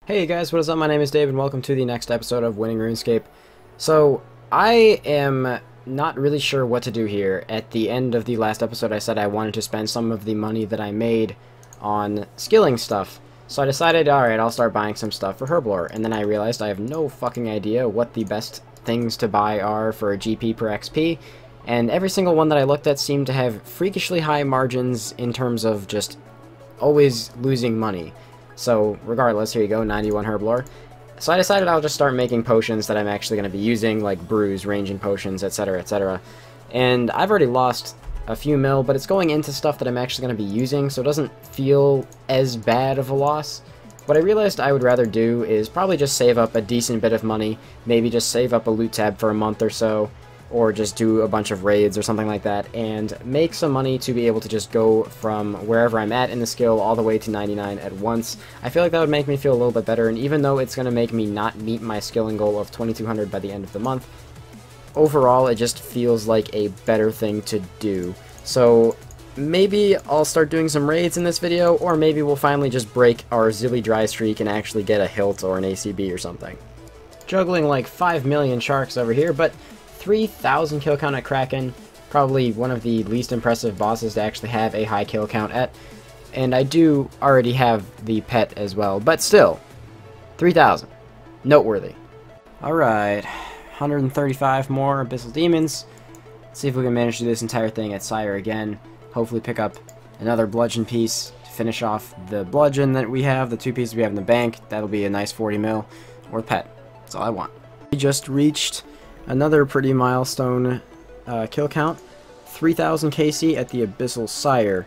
Hey guys, what is up? My name is Dabe and welcome to the next episode of Winning RuneScape. So, I am not really sure what to do here. At the end of the last episode I said I wanted to spend some of the money that I made on skilling stuff. So I decided, alright, I'll start buying some stuff for Herblore, and then I realized I have no fucking idea what the best things to buy are for GP per XP, and every single one that I looked at seemed to have freakishly high margins in terms of just always losing money. So, regardless, here you go, 91 Herblore. So I decided I'll just start making potions that I'm actually going to be using, like brews, ranging potions, etc, etc. And I've already lost a few mil, but it's going into stuff that I'm actually going to be using, so it doesn't feel as bad of a loss. What I realized I would rather do is probably just save up a decent bit of money, maybe just save up a loot tab for a month or so, or just do a bunch of raids or something like that, and make some money to be able to just go from wherever I'm at in the skill all the way to 99 at once. I feel like that would make me feel a little bit better, and even though it's going to make me not meet my skilling goal of 2200 by the end of the month, overall it just feels like a better thing to do. So maybe I'll start doing some raids in this video, or maybe we'll finally just break our Zilly dry streak and actually get a hilt or an ACB or something. Juggling like 5 million sharks over here, but 3,000 kill count at Kraken, probably one of the least impressive bosses to actually have a high kill count at, and I do already have the pet as well, but still, 3,000, noteworthy. Alright, 135 more Abyssal Demons. Let's see if we can manage to do this entire thing at Sire again, hopefully pick up another bludgeon piece to finish off the bludgeon that we have, the 2 pieces we have in the bank. That'll be a nice 40 mil, or pet, that's all I want. We just reached another pretty milestone kill count, 3,000 KC at the Abyssal Sire.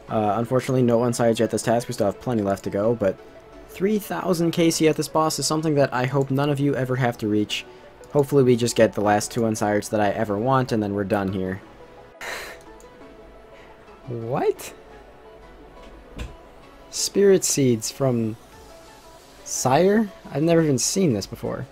Unfortunately, no unsires yet this task, we still have plenty left to go, but 3,000 KC at this boss is something that I hope none of you ever have to reach. Hopefully we just get the last 2 unsires that I ever want, and then we're done here. What? Spirit Seeds from Sire? I've never even seen this before.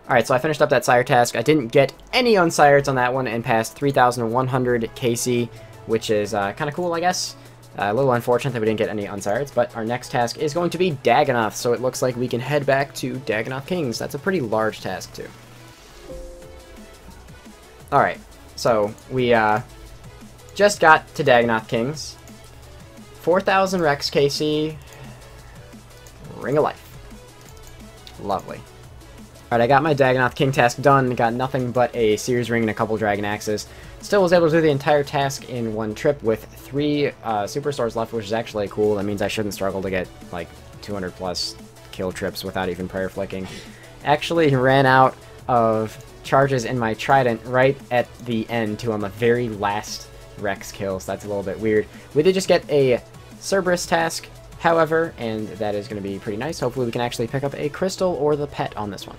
Alright, so I finished up that Sire task. I didn't get any unsires on that one and passed 3,100 KC, which is kind of cool, I guess. A little unfortunate that we didn't get any unsires, but our next task is going to be Dagannoth, so it looks like we can head back to Dagannoth Kings. That's a pretty large task, too. Alright, so we just got to Dagannoth Kings. 4,000 Rex KC. Ring of Life. Lovely. Alright, I got my Dagannoth King task done, got nothing but a Seer's Ring and a couple Dragon Axes. Still was able to do the entire task in one trip with 3 Super Swords left, which is actually cool. That means I shouldn't struggle to get, like, 200 plus kill trips without even prayer flicking. Actually ran out of charges in my Trident right at the end, too, on the very last Rex kill, so that's a little bit weird. We did just get a Cerberus task, however, and that is going to be pretty nice. Hopefully we can actually pick up a crystal or the pet on this one.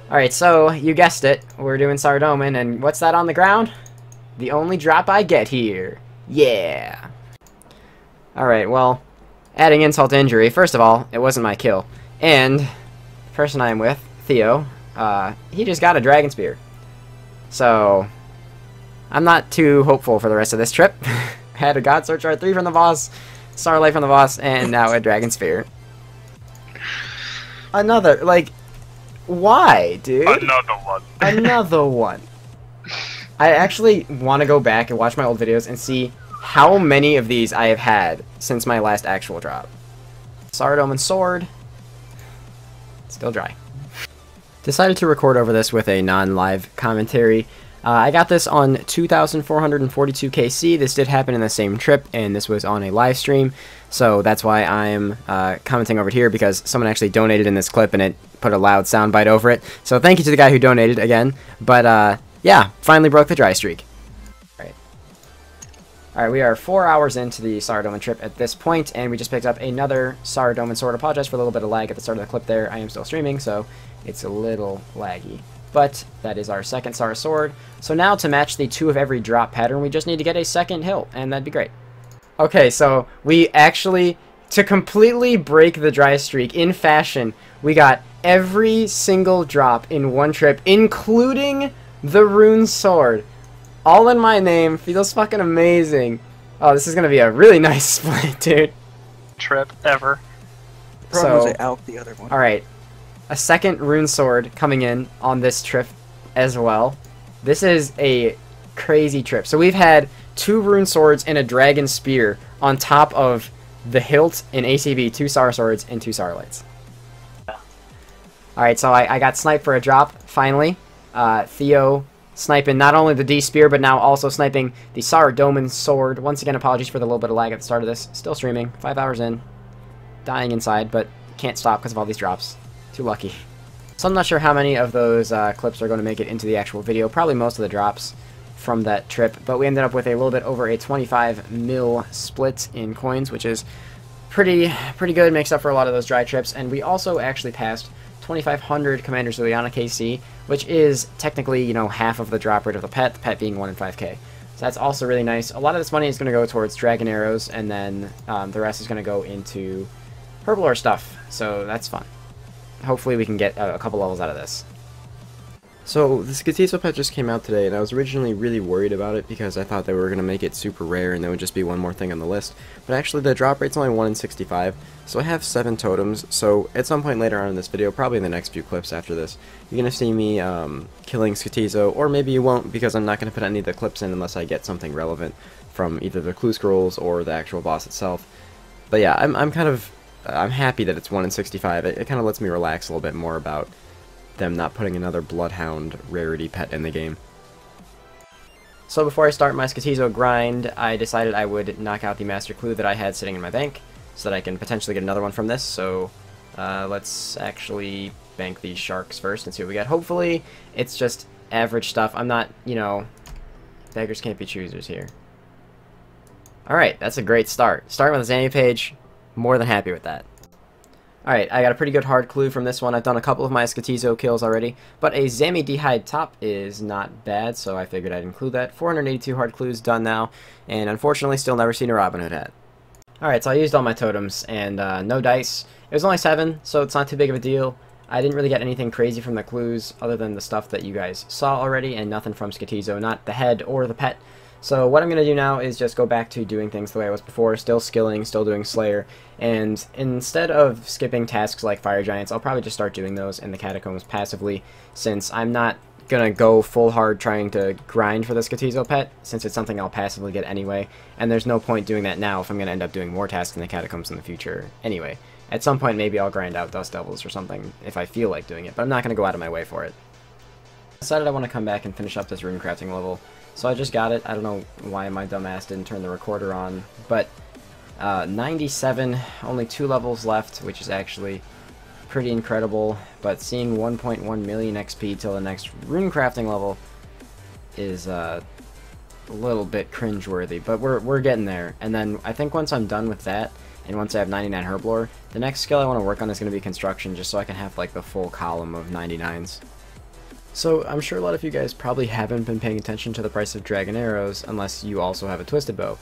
Alright, so, you guessed it, we're doing Saradomin, and what's that on the ground? The only drop I get here. Yeah! Alright, well, adding insult to injury, first of all, it wasn't my kill. And, the person I'm with, Theo, he just got a Dragon Spear. So, I'm not too hopeful for the rest of this trip. I had a God Sword Shard 3 from the boss, Starlight from the boss, and now a Dragon Spear. Another, like, why, dude? Another one. Another one. I actually want to go back and watch my old videos and see how many of these I have had since my last actual drop. Saradomin sword. Still dry. Decided to record over this with a non-live commentary. I got this on 2,442 KC. This did happen in the same trip, and this was on a live stream, so that's why I'm commenting over here, because someone actually donated in this clip, and it put a loud soundbite over it. So thank you to the guy who donated again. But yeah, finally broke the dry streak. Alright, we are 4 hours into the Saradomin trip at this point, and we just picked up another Saradomin sword. Apologize for a little bit of lag at the start of the clip there. I am still streaming, so it's a little laggy. But that is our second Sara sword. So now to match the 2 of every drop pattern, we just need to get a second hilt, and that'd be great. Okay, so we actually, to completely break the dry streak in fashion, we got every single drop in one trip, including the rune sword. All in my name. Feels fucking amazing. Oh, this is gonna be a really nice split, dude. trip ever. Problem was I alked the other one. Alright, a second rune sword coming in on this trip as well. This is a crazy trip. So we've had 2 rune swords and a dragon spear on top of the hilt in ACB, 2 Sar swords and 2 Sar lights. Alright, so I got sniped for a drop, finally. Theo sniping not only the D spear, but now also sniping the Saradomin sword. Once again, apologies for the little bit of lag at the start of this. Still streaming, 5 hours in. Dying inside, but can't stop because of all these drops. Too lucky. So I'm not sure how many of those clips are going to make it into the actual video. Probably most of the drops from that trip, but we ended up with a little bit over a 25 mil split in coins, which is pretty good. Makes up for a lot of those dry trips, and we also actually passed 2,500 Commander Zilyana KC, which is technically, you know, half of the drop rate of the pet being 1 in 5k. So that's also really nice. A lot of this money is going to go towards dragon arrows, and then the rest is going to go into purple ore stuff, so that's fun. Hopefully we can get a couple levels out of this. So the Skotizo pet just came out today, and I was originally really worried about it because I thought they were going to make it super rare and there would just be one more thing on the list. But actually the drop rate's only 1 in 65, so I have 7 totems, so at some point later on in this video, probably in the next few clips after this, you're going to see me killing Skotizo, or maybe you won't because I'm not going to put any of the clips in unless I get something relevant from either the clue scrolls or the actual boss itself. But yeah, I'm happy that it's 1 in 65. It kind of lets me relax a little bit more about them not putting another Bloodhound rarity pet in the game. So before I start my Skotizo grind, I decided I would knock out the Master Clue that I had sitting in my bank, so that I can potentially get another one from this. So let's actually bank these sharks first and see what we get. Hopefully it's just average stuff. I'm not, you know, beggars can't be choosers here. Alright, that's a great start. Starting with a Zami page, more than happy with that. Alright, I got a pretty good hard clue from this one. I've done a couple of my Skotizo kills already, but a Zami D'hide top is not bad, so I figured I'd include that. 482 hard clues done now, and unfortunately still never seen a Robin Hood hat. Alright, so I used all my totems, and no dice. It was only 7, so it's not too big of a deal. I didn't really get anything crazy from the clues, other than the stuff that you guys saw already, and nothing from Skotizo, not the head or the pet. So what I'm going to do now is just go back to doing things the way I was before, still skilling, still doing Slayer, and instead of skipping tasks like Fire Giants, I'll probably just start doing those in the Catacombs passively, since I'm not going to go full hard trying to grind for the Skotizo pet, since it's something I'll passively get anyway, and there's no point doing that now if I'm going to end up doing more tasks in the Catacombs in the future anyway. At some point maybe I'll grind out Dust Devils or something if I feel like doing it, but I'm not going to go out of my way for it. I decided I want to come back and finish up this runecrafting level. So I just got it. I don't know why my dumbass didn't turn the recorder on, but 97, only 2 levels left, which is actually pretty incredible, but seeing 1.1 million XP till the next runecrafting level is a little bit cringeworthy, but we're getting there. And then I think once I'm done with that, and once I have 99 Herblore, the next skill I want to work on is going to be construction, just so I can have like the full column of 99s. So, I'm sure a lot of you guys probably haven't been paying attention to the price of dragon arrows, unless you also have a twisted bow.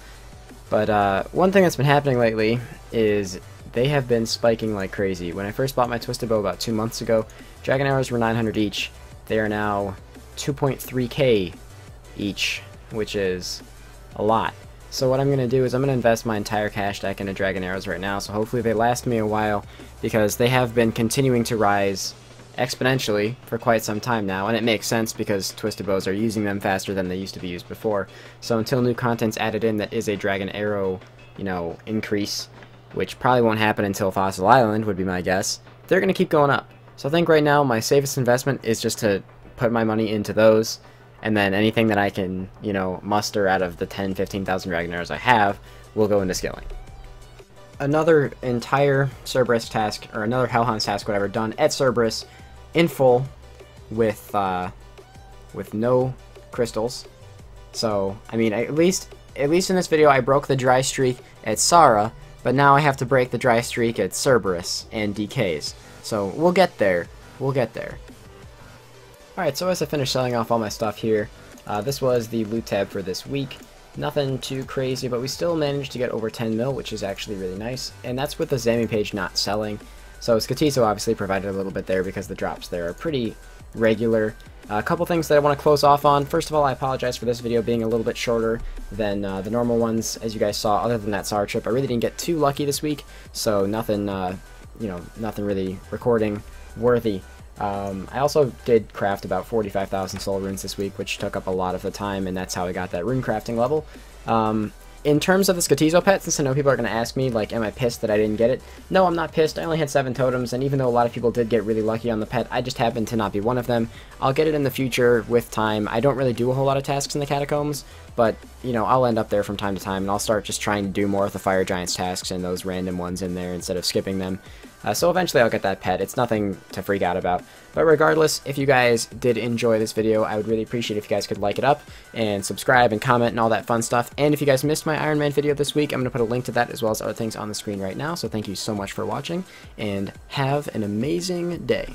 But one thing that's been happening lately is they have been spiking like crazy. When I first bought my twisted bow about 2 months ago, dragon arrows were 900 each. They are now 2.3k each, which is a lot. So what I'm going to do is I'm going to invest my entire cash deck into dragon arrows right now, so hopefully they last me a while, because they have been continuing to rise exponentially for quite some time now, and it makes sense because twisted bows are using them faster than they used to be used before. So until new content's added in that is a dragon arrow, you know, increase, which probably won't happen until Fossil Island would be my guess, they're going to keep going up. So I think right now my safest investment is just to put my money into those, and then anything that I can, you know, muster out of the 10,000-15,000 dragon arrows I have will go into skilling. Another entire Cerberus task, or another Hellhounds task, whatever, done at Cerberus in full with no crystals. So, I mean, at least in this video I broke the dry streak at Sara, but now I have to break the dry streak at Cerberus and DKs. So, we'll get there. We'll get there. Alright, so as I finish selling off all my stuff here, this was the loot tab for this week. Nothing too crazy, but we still managed to get over 10 mil, which is actually really nice, and that's with the Zami page not selling. So Skotizo obviously provided a little bit there because the drops there are pretty regular. A couple things that I want to close off on. First of all, I apologize for this video being a little bit shorter than the normal ones, as you guys saw. Other than that SAR trip, I really didn't get too lucky this week, so nothing, you know, nothing really recording worthy. I also did craft about 45,000 soul runes this week, which took up a lot of the time, and that's how I got that rune crafting level. In terms of the Skotizo pet, since I know people are going to ask me, like, am I pissed that I didn't get it? No, I'm not pissed. I only had 7 totems, and even though a lot of people did get really lucky on the pet, I just happened to not be one of them. I'll get it in the future with time. I don't really do a whole lot of tasks in the catacombs, but, you know, I'll end up there from time to time, and I'll start just trying to do more of the Fire Giants tasks and those random ones in there instead of skipping them. So eventually I'll get that pet. It's nothing to freak out about. But regardless, if you guys did enjoy this video, I would really appreciate if you guys could like it up and subscribe and comment and all that fun stuff. And if you guys missed my Iron Man video this week, I'm going to put a link to that as well as other things on the screen right now. So thank you so much for watching, and have an amazing day.